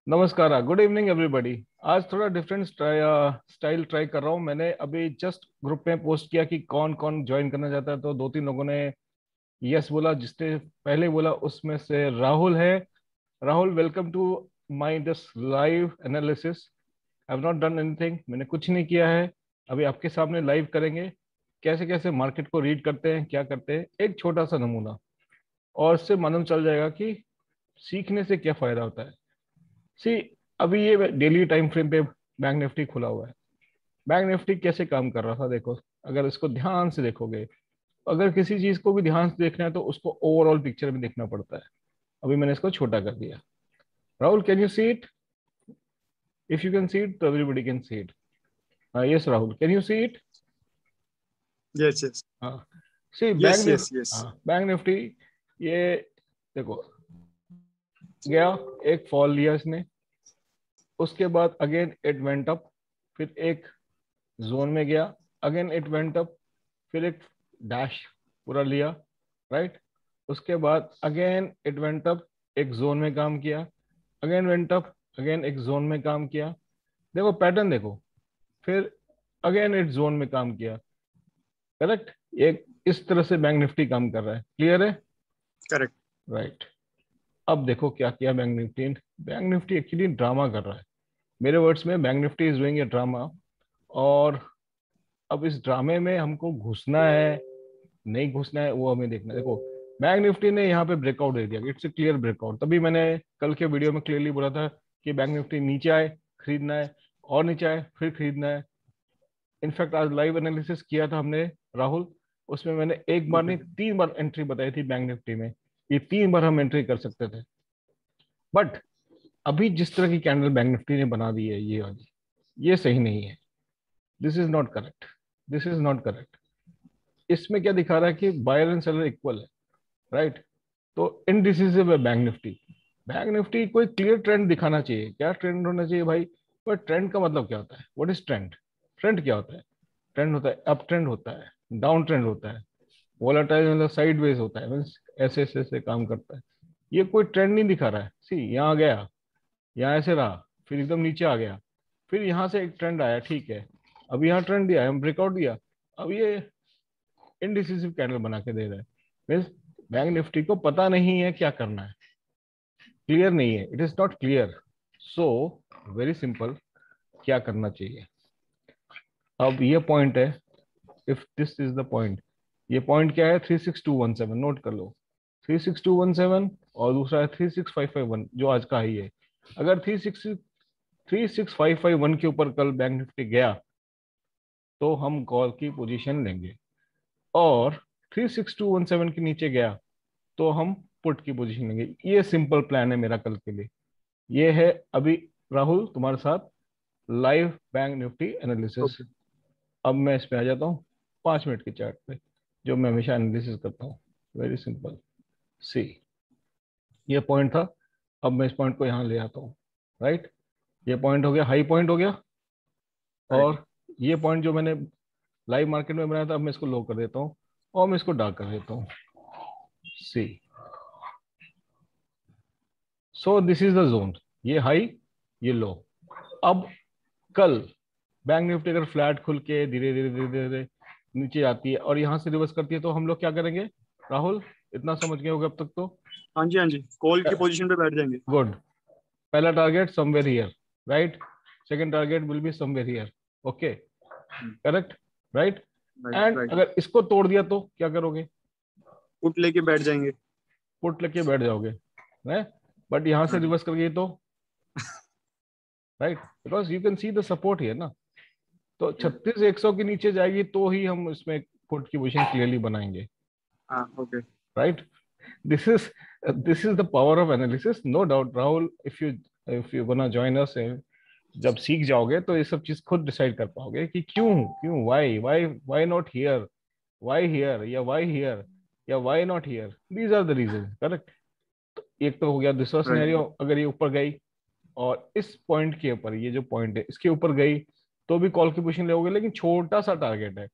नमस्कार, good evening everybody. आज थोड़ा डिफरेंट स्टाइल ट्राई कर रहा हूँ। मैंने अभी जस्ट ग्रुप में पोस्ट किया कि कौन कौन ज्वाइन करना चाहता है, तो दो तीन लोगों ने यस बोला। जिसने पहले बोला उसमें से राहुल है। Rahul, welcome to my this live analysis. I have not done anything, मैंने कुछ नहीं किया है। अभी आपके सामने लाइव करेंगे कैसे कैसे मार्केट को रीड करते हैं, क्या करते हैं, एक छोटा सा नमूना, और इससे मालूम चल जाएगा कि सीखने से क्या फायदा होता है। सी, अभी ये डेली टाइम फ्रेम पे बैंक निफ्टी खुला हुआ है। बैंक निफ्टी कैसे काम कर रहा था देखो। अगर इसको ध्यान से देखोगे, अगर किसी चीज को भी ध्यान से देखना है तो उसको ओवरऑल पिक्चर में देखना पड़ता है। अभी मैंने इसको छोटा कर दिया। Rahul, can you see it? If you can see it तो everybody can see it. Yes Rahul, can you see it? Yes, yes, हाँ। See yes, yes, yes. Bank Nifty, ये देखो, गया, एक फॉल लिया इसने, उसके बाद अगेन इट वेंट अप, फिर एक जोन में गया, अगेन इट वेंट अप, फिर एक डैश पूरा लिया, राइट। उसके बाद अगेन इट वेंट अप, एक जोन में काम किया, अगेन वेंट अप, अगेन एक जोन में काम किया। देखो पैटर्न देखो, फिर अगेन इट जोन में काम किया। करेक्ट। एक इस तरह से बैंक निफ्टी काम कर रहा है। क्लियर है? Correct. राइट। अब देखो क्या किया bank Nifty. Bank Nifty actually drama कर रहा है। मेरे वर्ड्स में bank Nifty is doing a drama. और अब इस ड्रामे में हमको घुसना है, नहीं घुसना है, वो हमें देखना है। देखो, बैंक निफ्टी ने यहाँ पे ब्रेकआउट दे दिया, इट्स ए क्लियर ब्रेकआउट। तभी मैंने कल के वीडियो में क्लियरली बोला था कि बैंक निफ्टी नीचे आए खरीदना है, और नीचे आए फिर खरीदना है। इनफैक्ट आज लाइव एनालिसिस किया था हमने राहुल, उसमें मैंने एक बार Okay. नहीं 3 बार एंट्री बताई थी बैंक निफ्टी में। ये 3 बार हम एंट्री कर सकते थे। बट अभी जिस तरह की कैंडल बैंक निफ्टी ने बना दी है, ये वाली, ये सही नहीं है। This is not correct. This is not correct. इसमें क्या दिखा रहा है कि बायर एंड सेलर इक्वल है, राइट। तो इनडिसिसिव है बैंक निफ्टी। बैंक निफ्टी कोई क्लियर ट्रेंड दिखाना चाहिए। क्या ट्रेंड होना चाहिए भाई? पर ट्रेंड का मतलब क्या होता है? What is trend? ट्रेंड क्या होता है? ट्रेंड होता है अप ट्रेंड होता है, डाउन ट्रेंड होता है, वोलेटाइल मतलब साइडवेज होता है, मीन्स ऐसे ऐसे ऐसे काम करता है। ये कोई ट्रेंड नहीं दिखा रहा है। सी, यहाँ गया, यहाँ ऐसे रहा, फिर एकदम नीचे आ गया, फिर यहाँ से एक ट्रेंड आया, ठीक है। अब यहाँ ट्रेंड दिया, हम ब्रेकआउट दिया, अब ये इनडिसिसिव कैंडल बना के दे रहा है। मीन्स बैंक निफ्टी को पता नहीं है क्या करना है, क्लियर नहीं है, it is not clear. So very simple, क्या करना चाहिए? अब ये पॉइंट है, if this is the point, ये पॉइंट क्या है? 36217, नोट कर लो। 36217, और दूसरा है 36551 जो आज का हाई है। अगर 36551 के ऊपर कल बैंक निफ्टी गया तो हम कॉल की पोजीशन लेंगे, और 36217 के नीचे गया तो हम पुट की पोजीशन लेंगे। ये सिंपल प्लान है मेरा कल के लिए। ये है अभी राहुल तुम्हारे साथ live bank Nifty analysis. Okay. अब मैं इस पे आ जाता हूँ 5 मिनट के चार्ट पे, जो मैं हमेशा एनालिसिस करता हूँ। Very simple. सी, ये पॉइंट था, अब मैं इस पॉइंट को यहाँ ले आता हूँ, राइट। ये पॉइंट हो गया, हाई पॉइंट हो गया। Right. और ये पॉइंट जो मैंने लाइव मार्केट में बनाया था, अब मैं इसको लो कर देता हूँ, और मैं इसको डार्क कर देता हूँ। See, so this is the zone, ये हाई, ये लो। अब कल बैंक निफ्टी अगर फ्लैट खुल के धीरे धीरे धीरे धीरे नीचे आती है और यहाँ से रिवर्स करती है, तो हम लोग क्या करेंगे राहुल? इतना समझ गए होगे अब तक तो? हाँ जी, हाँ जी, कॉल की पोजीशन पे बैठ जाएंगे. गुड। पहला target somewhere here, right. Second target will be somewhere here. Okay, correct, right. Right, and right. अगर इसको तोड़ दिया तो क्या करोगे? पुट लेके बैठ जाएंगे. पुट लेके बैठ जाओगे, है। बट यहाँ से हाँ. रिवर्स कर गई तो, right, because you can see the support here ना। तो 36,100 के नीचे जाएगी तो ही हम इसमें पुट की पोजीशन क्लियरली बनाएंगे, हाँ. Okay. Right. This is this is the power of analysis, no doubt Rahul. If you gonna join us, जब सीख जाओगे तो ये सब चीज खुद डिसाइड कर पाओगे कि क्यों क्यों, why not here, why here, या व्हाई हियर, या why not here. These are the reason, correct. एक तो हो गया दूसरा राइट. सिनेरियो, अगर ये ऊपर गई और इस पॉइंट के ऊपर, ये जो पॉइंट है इसके ऊपर गई, तो भी कॉल की पोजीशन लोगे, लेकिन छोटा सा टारगेट है।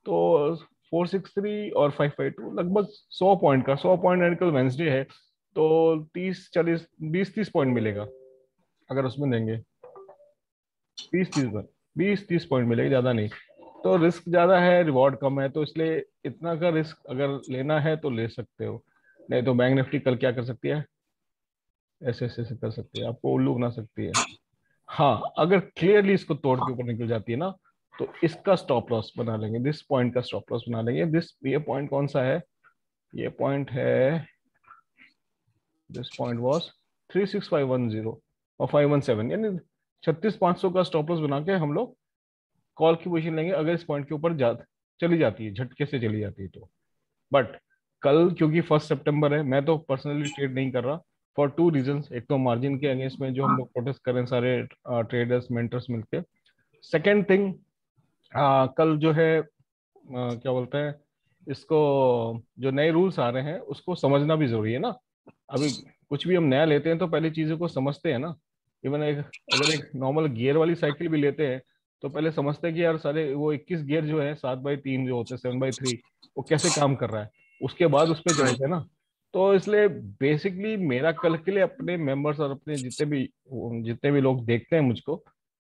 तो 463 और 552, लगभग 100 पॉइंट का, 100 पॉइंट कल वेंसडे है, तो 30 40 20 30 पॉइंट मिलेगा। अगर उसमें देंगे 20-30 पॉइंट मिलेगी, ज्यादा नहीं। तो रिस्क ज्यादा है, रिवॉर्ड कम है, तो इसलिए इतना का रिस्क अगर लेना है तो ले सकते हो। नहीं तो बैंक निफ्टी कल क्या कर सकती है, ऐसे ऐसे ऐसे कर सकती है, आपको उल्लू बना सकती है। हाँ, अगर क्लियरली इसको तोड़ के ऊपर निकल जाती है ना, तो इसका स्टॉप लॉस बना लेंगे, दिस पॉइंट का स्टॉप लॉस बना लेंगे। ये पॉइंट कौन सा है, ये पॉइंट है, दिस पॉइंट वाज 36510 और 517, यानी 36,500 का स्टॉप लॉस बना के हम लोग कॉल की पोजीशन लेंगे, अगर इस पॉइंट के ऊपर चली जाती है, झटके से चली जाती है तो। बट कल क्योंकि 1 सितंबर है, मैं तो पर्सनली ट्रेड नहीं कर रहा, फॉर टू रीजंस। एक तो मार्जिन के अगेंस्ट में जो हम लोग प्रोटेस्ट कर रहे हैं सारे ट्रेडर्स मेंटर्स मिलके। सेकेंड थिंग, कल जो है क्या बोलते हैं इसको, जो नए रूल्स आ रहे हैं उसको समझना भी जरूरी है ना। अभी कुछ भी हम नया लेते हैं तो पहले चीजों को समझते हैं ना। इवन अगर एक नॉर्मल गियर वाली साइकिल भी लेते हैं तो पहले समझते हैं कि यार सारे वो 21 गियर जो है, 7x3 जो होते हैं, 7x3, वो कैसे काम कर रहा है, उसके बाद उस पर राइट। चलते हैं ना। तो इसलिए बेसिकली मेरा कल के लिए अपने मेंबर्स और अपने जितने भी लोग देखते हैं मुझको,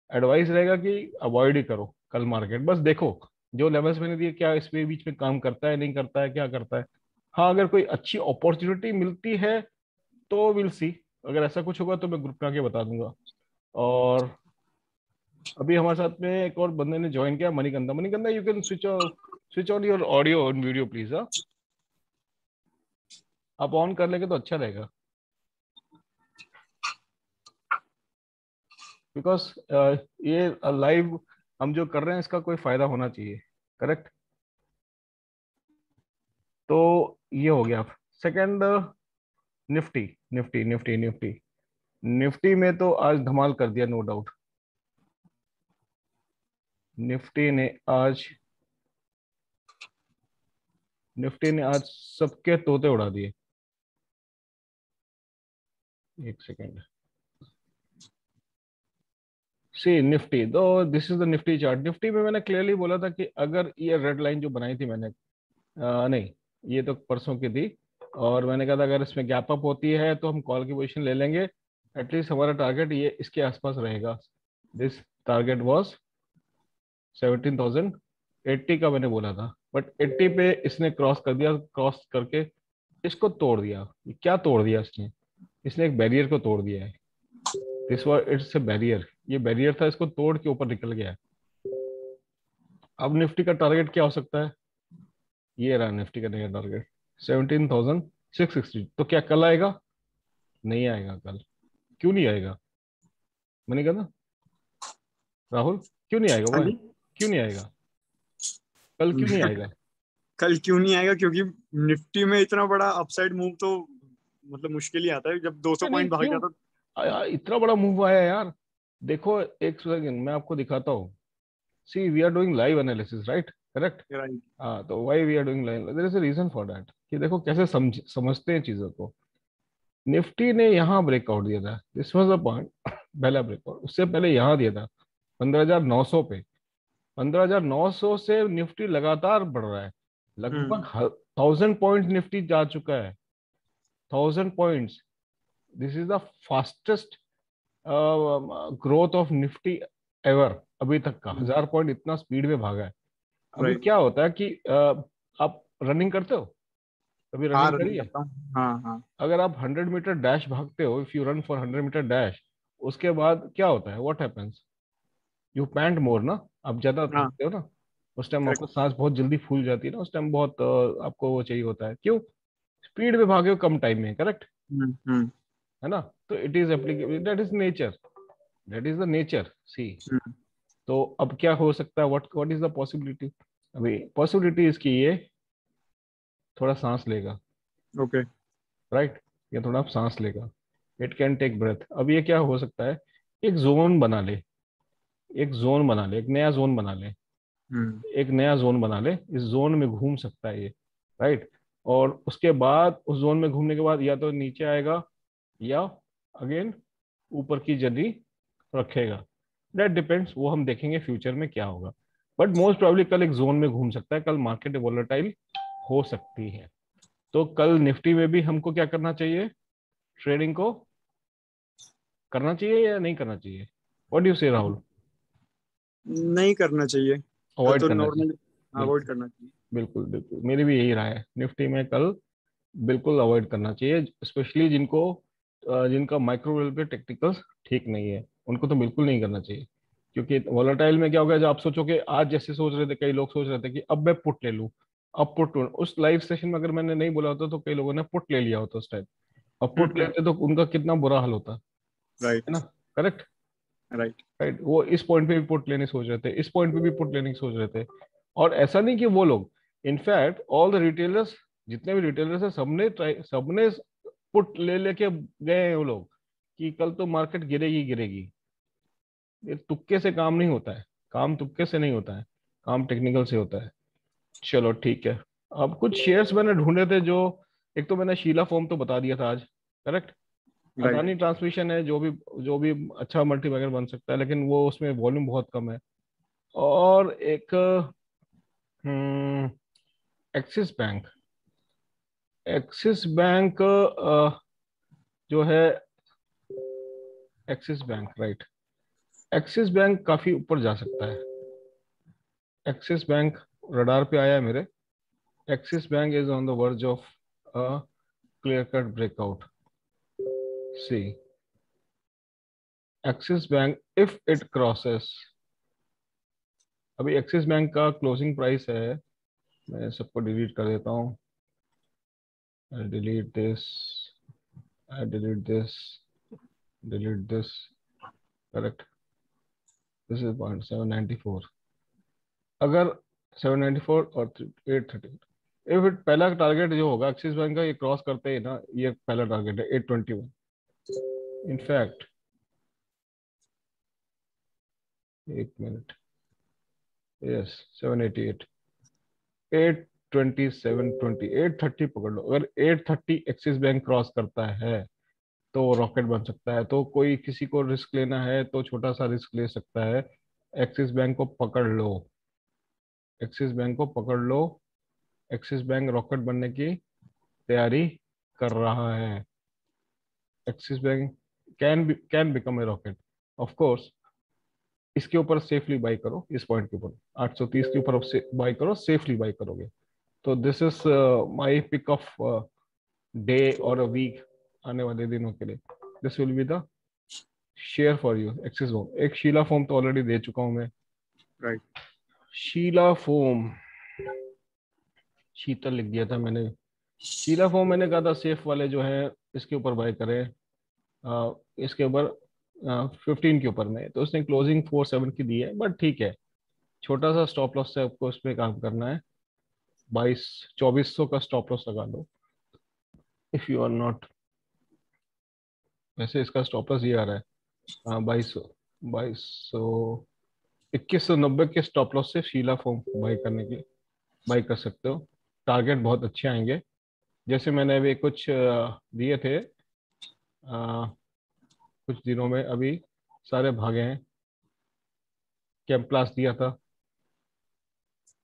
एडवाइस रहेगा कि अवॉइड ही करो कल मार्केट। बस देखो जो लेवल्स मैंने दिए, क्या इसमें बीच में काम करता है, नहीं करता है, क्या करता है। हाँ, अगर कोई अच्छी अपॉर्चुनिटी मिलती है तो विल सी, अगर ऐसा कुछ होगा तो मैं ग्रुप में आके बता दूंगा। और अभी हमारे साथ में एक और बंदे ने ज्वाइन किया, Manikanda. Manikanda, you can switch on your audio और वीडियो प्लीज। हाँ, आप ऑन कर लेंगे तो अच्छा रहेगा, बिकॉज ये लाइव हम जो कर रहे हैं इसका कोई फायदा होना चाहिए, करेक्ट। तो ये हो गया। Second, Nifty Nifty Nifty Nifty Nifty में तो आज धमाल कर दिया, नो डाउट। निफ्टी ने आज निफ्टी ने आज सबके तोते उड़ा दिए। एक सेकेंड, सी निफ्टी तो, this is the Nifty chart. Nifty में मैंने क्लियरली बोला था कि अगर ये रेड लाइन जो बनाई थी मैंने, नहीं, ये तो परसों की थी, और मैंने कहा था अगर इसमें गैप अप होती है तो हम कॉल की पोजीशन ले लेंगे। एटलीस्ट हमारा टारगेट ये इसके आसपास रहेगा। दिस टारगेट वाज 17,080 का मैंने बोला था, बट 80 पे इसने क्रॉस कर दिया। क्रॉस करके इसको तोड़ दिया। ये क्या तोड़ दिया इसने, इसने एक बैरियर को तोड़ दिया है। This was it's a barrier, ये बैरियर था, इसको तोड़ के ऊपर निकल गया है। अब निफ्टी का टारगेट क्या हो सकता है, ये रहा निफ्टी का नया टारगेट 17,660। तो क्या कल आएगा, नहीं आएगा कल। क्यों नहीं आएगा, मैंने कहा ना राहुल, क्यों नहीं आएगा, हाँ वो जी। क्यों नहीं आएगा, कल क्यों नहीं आएगा। कल क्यों नहीं आएगा? क्योंकि निफ्टी में इतना बड़ा अपसाइड मूव तो मतलब मुश्किल ही आता है जब 200 नहीं पॉइंट भाग क्यों, जाता। यार इतना बड़ा मूव आया यार। देखो एक सेकंड मैं आपको दिखाता हूँ। See we are doing live analysis, right, correct. Right. हाँ, तो why we are doing live, there is a reason for that, कि देखो कैसे समझते हैं चीजों को। निफ्टी ने यहाँ ब्रेकआउट दिया था, दिस वाज द पॉइंट, पहला ब्रेकआउट। उससे पहले यहाँ दिया था 15,900 पे। 15,900 से निफ्टी लगातार बढ़ रहा है, लगभग हम्म। 1,000 पॉइंट निफ्टी जा चुका है। 1,000 points, this is the fastest growth of Nifty ever, अभी तक का 1,000 पॉइंट इतना स्पीड में भागा है। अभी राइट। क्या होता है कि आप रनिंग करते हो, कभी हाँ, रनिंग रनिंग करिए। करता हूँ। हाँ हाँ। अगर आप 100 मीटर डैश भागते हो, if you run for 100 meter dash, उसके बाद क्या होता है, what happens, you pant more ना, आप ज्यादा हाँ। थकते हो ना। उस टाइम करेक्ट। आपको सांस बहुत जल्दी फूल जाती है ना, उस टाइम बहुत आपको वो चाहिए होता है, क्यों, स्पीड में भागे हो कम टाइम में, करेक्ट, हम्म। है ना। तो it is applicable, that is nature, that is the nature, see. हम्म। तो अब क्या हो सकता है, व्हाट इज द पॉसिबिलिटी। अभी पॉसिबिलिटी इसकी ये, थोड़ा सांस लेगा, ओके। राइट, ये थोड़ा सांस लेगा, इट कैन टेक ब्रेथ। अब ये क्या हो सकता है, एक जोन बना ले, एक जोन बना ले, एक नया जोन बना ले, हम्म। एक नया जोन बना ले, इस जोन में घूम सकता है ये, राइट। और उसके बाद उस जोन में घूमने के बाद या तो नीचे आएगा, या अगेन ऊपर की जर्नी रखेगा। दैट डिपेंड्स, वो हम देखेंगे फ्यूचर में क्या होगा। बट मोस्ट प्रोबेबली कल एक जोन में घूम सकता है, कल मार्केट वोलेटाइल हो सकती है। तो कल निफ्टी में भी हमको क्या करना चाहिए, ट्रेडिंग को करना चाहिए या नहीं करना चाहिए? व्हाट डू यू से राहुल? नहीं करना चाहिए, कल अवॉइड तो करना चाहिए। नॉर्मल अवॉइड बिल्कुल करना चाहिए। बिल्कुल बिल्कुल, मेरी भी यही राय है, निफ्टी में कल बिल्कुल अवॉइड करना चाहिए, स्पेशली जिनको जिनका माइक्रो लेवल पे टेक्निकल्स ठीक नहीं है, उनको तो बिल्कुल नहीं करना चाहिए। क्योंकि वोलेटाइल में क्या होगा, जब आप सोचो कि आज जैसे सोच रहे थे, कई लोग सोच रहे थे कि अब मैं पुट ले लूं, अब पुट लूं, उस लाइव सेशन में अगर मैंने नहीं बोला होता तो कई लोगों ने पुट ले लिया होता उस टाइम। अब पुट लेते तो उनका कितना बुरा हाल होता, है ना? राइट। करेक्ट। राइट। राइट, वो इस पॉइंट पे भी पुट लेने सोच रहे थे, इस पॉइंट पे भी पुट लेने की सोच रहे थे। और ऐसा नहीं कि वो लोग, इनफैक्ट ऑल द रिटेलर्स, जितने भी रिटेलर्स है, सबने ट्राई, सबने पुट ले लेके गए हैं वो लोग कि कल तो मार्केट गिरेगी गिरेगी। ये तुक्के से काम नहीं होता है, काम तुक्के से नहीं होता है, काम टेक्निकल से होता है। चलो ठीक है। अब कुछ शेयर्स मैंने ढूंढे थे जो, एक तो मैंने शीला फोम तो बता दिया था आज, करेक्ट। राइट। अदानी ट्रांसमिशन है, जो भी अच्छा मल्टीबैगर बन सकता है, लेकिन वो उसमें वॉल्यूम बहुत कम है। और एक एक्सिस बैंक, एक्सिस बैंक जो है, axis bank, right, axis bank काफी ऊपर जा सकता है। एक्सिस बैंक रडार पे आया है मेरे। Axis bank is on the verge of a clear cut breakout. See, Axis bank if it crosses, अभी एक्सिस बैंक का क्लोजिंग प्राइस है, मैं सबको डिलीट कर देता हूँ, delete this, delete this, delete this, correct. This is point 794। अगर 794 और 830, इफ इट, पहला टारगेट जो होगा एक्सिस बैंक का, ये क्रॉस करते ही ना, ये पहला टारगेट है 821। इनफैक्ट, एक मिनट, यस, 788, 82720, 830 पकड़ लो। अगर 830 एक्सिस बैंक क्रॉस करता है तो रॉकेट बन सकता है। तो कोई किसी को रिस्क लेना है तो छोटा सा रिस्क ले सकता है। एक्सिस बैंक को पकड़ लो, एक्सिस बैंक को पकड़ लो। एक्सिस बैंक रॉकेट बनने की तैयारी कर रहा है। Axis bank can become a rocket, of course. इसके ऊपर सेफली बाई करो, इस पॉइंट के ऊपर 830 के ऊपर बाई करो, सेफली बाई करोगे। तो this is my pick of day और अ वीक, आने वाले दिनों के लिए। This will be the share for you, Axis home. एक शीला फोम तो ऑलरेडी दे चुका हूं मैं। राइट। शीला फोम, शीतल लिख दिया था मैंने। शीला फोम मैंने कहा था सेफ वाले जो है, इसके ऊपर बाय करें, इसके ऊपर 15 के ऊपर में। तो उसने क्लोजिंग 47 की दी है, बट ठीक है, छोटा सा स्टॉप लॉस से आपको उस पर काम करना है। 2200 का स्टॉप लॉस लगा लो, इफ यू आर नॉट, वैसे इसका स्टॉप लॉस ये आ रहा है, 2200, 2190 के स्टॉप लॉस से शीला फोम बाई करने के लिए बाई कर सकते हो। टारगेट बहुत अच्छे आएंगे, जैसे मैंने अभी कुछ दिए थे कुछ दिनों में, अभी सारे भागे हैं। कैंप्लास दिया था,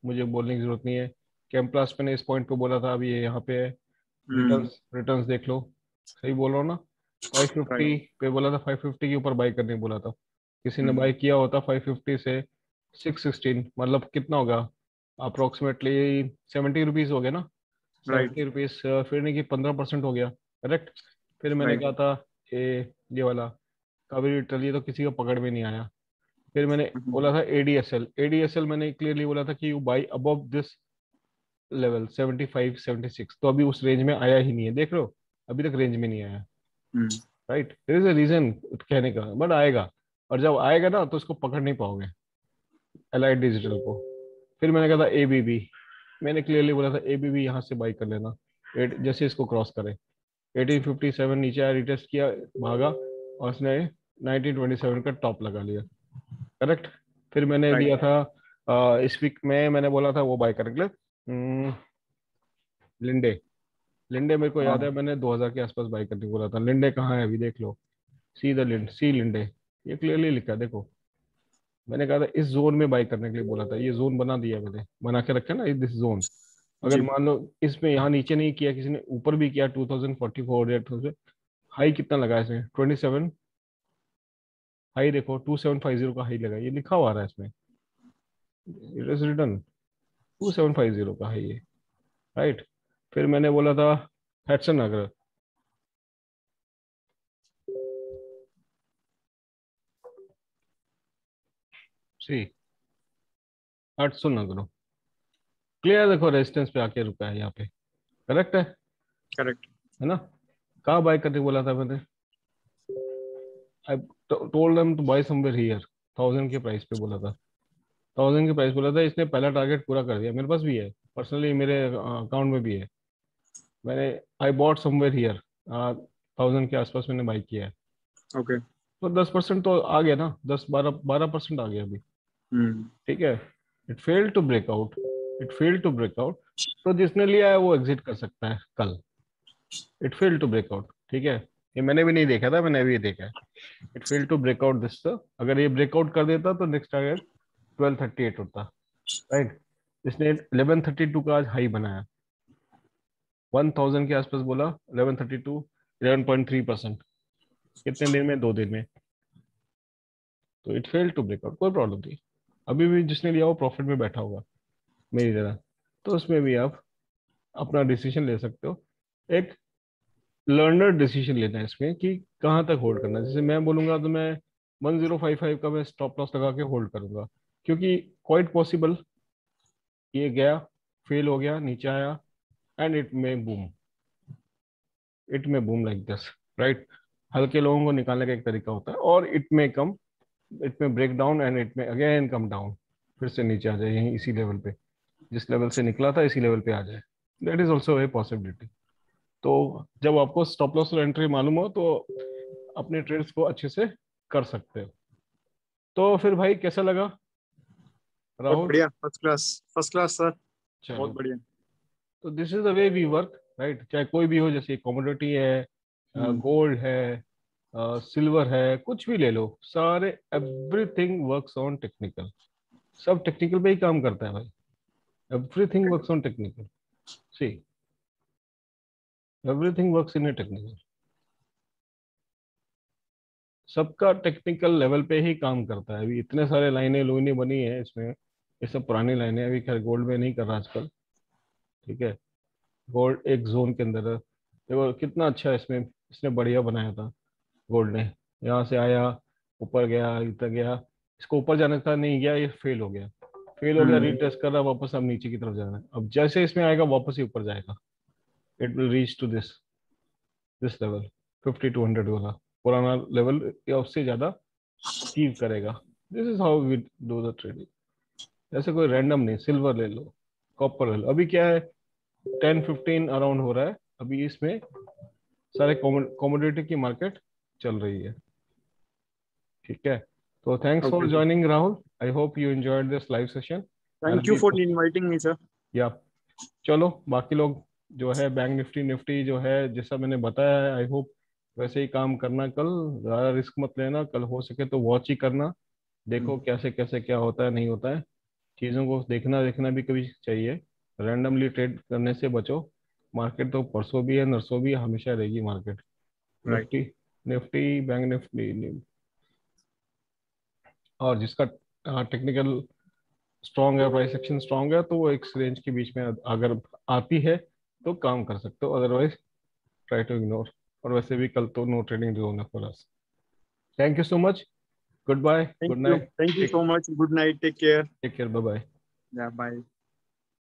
मुझे बोलने की जरूरत नहीं है। कैंप्लास मैंने इस पॉइंट पे बोला था, अभी ये यहाँ पे है। हम्म। रिटर्न्स रिटर्न्स देख लो, सही बोल रहा हूँ ना? 550 राइट। पे बोला था, 550 के ऊपर बाई करने बोला था। किसी ने हम्म। बाई किया होता 550 से 616, मतलब कितना होगा, अप्रोक्सीमेटली 70 रुपीज हो गया ना। राइट। 70 रुपीज, फिर नहीं कि 15% हो गया, करेक्ट। फिर मैंने राइट। कहा था ये वाला कावेरी लिटरल, ये तो किसी का पकड़ में नहीं आया। फिर मैंने बोला था एडीएसएल, एडीएसएल मैंने क्लियरली बोला था कि you by above this level 75 76, तो अभी उस रेंज में आया ही नहीं है, देख रहे हो, अभी तक रेंज में नहीं आया। हम्म। Right, there is a reason कहने का, बट आएगा। और जब आएगा ना तो उसको पकड़ नहीं पाओगे, एलाइड डिजिटल को। फिर मैंने कहा था एबीबी, मैंने क्लियरली बोला था एबीबी यहाँ से बाई कर लेना, जैसे इसको क्रॉस करे। 1857 नीचे आया, रिटेस्ट किया, भागा, और उसने 1927 का टॉप लगा लिया, करेक्ट। फिर मैंने राइट। दिया था इस वीक में, मैंने बोला था वो बाय करने के लिए, लिंडे। लिंडे मेरे को याद है, हाँ। मैंने 2000 के आसपास बाय करने को बोला था। लिंडे कहाँ है अभी, देख लो, सी द लिंड, सी लिंडे, ये क्लियरली लिखा है, देखो। मैंने कहा था इस जोन में बाय करने के लिए बोला था, ये जोन बना दिया मैंने, बना के रखा ना दिस जोन। अगर जी। मान लो इसमें यहाँ नीचे नहीं किया, किसी ने ऊपर भी किया 2044 या 2000, हाई कितना लगा इसमें, 27, हाई देखो 2750 का हाई लगा, ये लिखा हुआ आ रहा है इसमें, इट इज रिटन 2750 का हाई है, राइट। फिर मैंने बोला था हैटसन अगर, सी हैटसन अगर क्लियर देखो रेजिस्टेंस पे आके रुका है यहाँ पे, करेक्ट करेक्ट। है ना। कहाँ बाय करने बोला था मैंने, I told them to buy somewhere here, 1000 के प्राइस पे बोला था, 1000 के प्राइस बोला था। इसने पहला टारगेट पूरा कर दिया, मेरे पास भी है पर्सनली, मेरे अकाउंट में भी है। मैंने आई बॉट समवेयर हियर, 1000 के आसपास मैंने बाई किया है। ओके। तो 10% तो आ गया ना, 10-12% आ गया अभी, हम्म। ठीक है। It fail to breakout, it fail to breakout, तो जिसने लिया है वो एग्जिट कर सकता है कल। इट फेल टू ब्रेकआउट, ठीक है। ये मैंने भी नहीं देखा था, मैंने अभी देखा है। It fail to breakout this, अगर ये ब्रेकआउट कर देता तो नेक्स्ट टारगेट 1238 होता, राइट। इसने 1132 का आज हाई बनाया, 1000 के आसपास बोला, 1132, 11.3%, कितने दिन में, 2 दिन में। तो इट फेल टू ब्रेकआउट, कोई प्रॉब्लम नहीं। अभी भी जिसने लिया वो प्रॉफिट में बैठा होगा मेरी तरह, तो उसमें भी आप अपना डिसीजन ले सकते हो। एक लर्नर डिसीजन लेना है इसमें कि कहाँ तक होल्ड करना है। जैसे मैं बोलूंगा तो मैं 1055 का मैं स्टॉप लॉस लगा के होल्ड करूंगा, क्योंकि क्वाइट पॉसिबल ये गया, फेल हो गया, नीचे आया, and it may boom, it may boom like this, right. हल्के लोगों को निकालने का एक तरीका होता है, और इट मे कम, इट में ब्रेक डाउन एंड इट में अगेन कम डाउन, फिर से नीचे आ जाए यहीं इसी लेवल पे, जिस लेवल से निकला था इसी लेवल पे आ जाए। That is also a possibility. तो जब आपको स्टॉप लॉस और एंट्री मालूम हो तो अपने ट्रेड्स को अच्छे से कर सकते हो। तो फिर भाई कैसा लगा बहुत राहुल? बढ़िया, first class, first class sir. बहुत चलो, बढ़िया। तो this is the way we work, right. चाहे कोई भी हो, जैसे कमोडिटी है, हम्म। गोल्ड है, सिल्वर है, कुछ भी ले लो, सारे एवरीथिंग वर्क्स ऑन टेक्निकल, सब टेक्निकल पे ही काम करता है भाई। Everything works on technical. See, everything works in a technical. सबका टेक्निकल लेवल पे ही काम करता है। अभी इतने सारे लाइनें लोइनें बनी है इसमें, ये सब पुरानी लाइनें, अभी खैर गोल्ड में नहीं कर रहा आजकल, ठीक है। गोल्ड एक जोन के अंदर है, देखो कितना अच्छा है इसमें, इसने बढ़िया बनाया था गोल्ड ने। यहाँ से आया, ऊपर गया, इतना गया, इसको ऊपर जाने का नहीं गया, ये फेल हो गया, फेल हो गया, हम्म। रीटेस्ट कर रहा है वापस, अब नीचे की तरफ जाना है। अब जैसे इसमें आएगा वापस ही ऊपर जाएगा, it will reach to this level, 5200 वाला पुराना लेवल, या उससे ज्यादा अचीव करेगा। This is how we do the trading. ऐसे कोई रैंडम नहीं, सिल्वर ले लो, कॉपर ले लो, अभी क्या है 10-15 अराउंड हो रहा है अभी इसमें, सारे कॉमोडिटी की मार्केट चल रही है, ठीक है। तो thanks for okay sir. Joining Rahul, I hope you enjoyed this live session. And thank you अभी फॉर इनवाइटिंग मी सर। या चलो, बाकी लोग जो है बैंक निफ्टी निफ्टी जो है जैसा मैंने बताया है, आई होप वैसे ही काम करना कल। ज़्यादा रिस्क मत लेना, कल हो सके तो वॉच ही करना, देखो कैसे कैसे क्या होता है नहीं होता है, चीज़ों को देखना देखना भी कभी चाहिए। रैंडमली ट्रेड करने से बचो, मार्केट तो परसों भी है नरसों भी है, हमेशा रहेगी market. Right. Nifty Nifty bank Nifty और जिसका टेक्निकल स्ट्रांग है, प्राइस एक्शन स्ट्रांग है, तो वो एक रेंज के बीच में अगर आती है तो काम कर सकते हो, अदरवाइज ट्राई टू इग्नोर। और वैसे भी कल तो नो ट्रेडिंग जोन है for us. Thank you so much, goodbye, good night, thank you take so much, good night, take care. Take care, bye bye. या बाय।